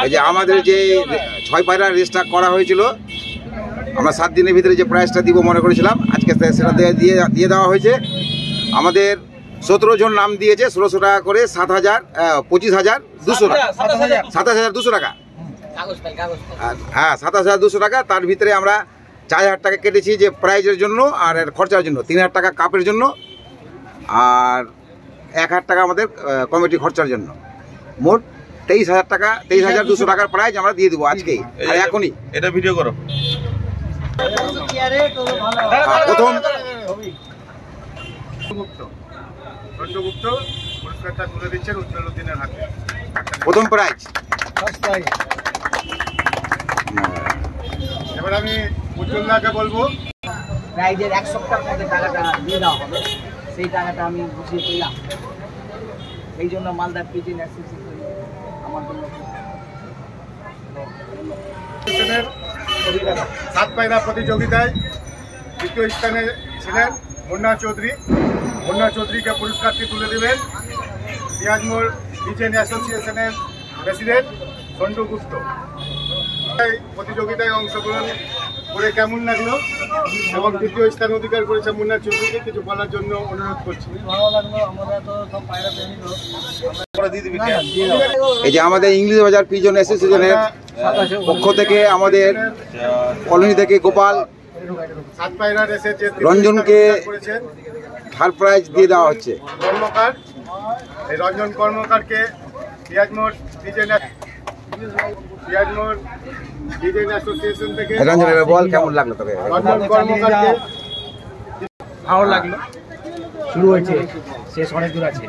এই যে আমাদের যে 6 পায়রা রেসটা করা হয়েছিল, আমরা 7 দিনের ভিতরে যে প্রাইজটা দিব মনে করেছিলাম, আজকে সেটা দিয়ে দেওয়া হয়েছে। আমাদের 17 জন নাম দিয়েছে, 1600 টাকা করে, 25,200 টাকা, 27,200 টাকা। হ্যাঁ, 27,200 টাকা। তার ভিতরে আমরা 4,000 টাকা কেটেছি যে প্রাইজের জন্য আর খরচার জন্য, 3,000 টাকা কাপের জন্য, আর 1,000 টাকা আমাদের কমিটি খরচার জন্য। মোট 23,000 টাকা, 23,200 টাকার প্রাইজ আমরা দিয়ে দেবো আজকেই, আর এখনই। এটা ভিডিও করো। প্রথম পুরস্কারটা তুলে দিচ্ছেন উজ্জ্বলউদ্দিনের হাতে। প্রথম প্রাইজ। এবার আমি উজ্জ্বলদাকে বলবো প্রাইজের 1 সপ্তাহের মধ্যে টাকাটা দিয়ে দেওয়া হবে, সেই টাকাটা আমি বুঝিয়ে পেলাম। এই জন্য মালদার পিজিন অ্যাসোসিয়েশন আমার জন্য 7 পায়রা প্রতিযোগিতায় দ্বিতীয় স্থানে ছিলেন মুন্না চৌধুরী। মুন্না চৌধুরীকে পুরস্কারটি তুলে দেবেন পিয়াজমোড় পিজিন অ্যাসোসিয়েশনের প্রেসিডেন্ট সন্টু গুপ্ত। এই প্রতিযোগিতায় অংশগ্রহণ করে কেমন লাগলো এবং দ্বিতীয় স্থান অধিকার করেছে মুন্না চৌধুরীকে কিছু বলার জন্য অনুরোধ করছি। ভালো লাগলো, আমরা তো সব পায়রা প্রেমী লোক। এই যে আমাদের ইংলিশ বাজার পিজন অ্যাসোসিয়েশনের পক্ষ থেকে আমাদের কলোনি থেকে গোপাল 7 পায়রা রেসে যে রঞ্জনকে থার্ড প্রাইজ দিয়ে দেওয়া হচ্ছে। কর্মকার, এই রঞ্জন কর্মকারকে পিয়াজমোড় পিজিন অ্যাসোসিয়েশন থেকে রঞ্জন বল কেমন লাগলো তোকে? রঞ্জন কর্মকারকে ভালো লাগলো। শুরু হয়েছে, শেষ অনেক দূর আছে।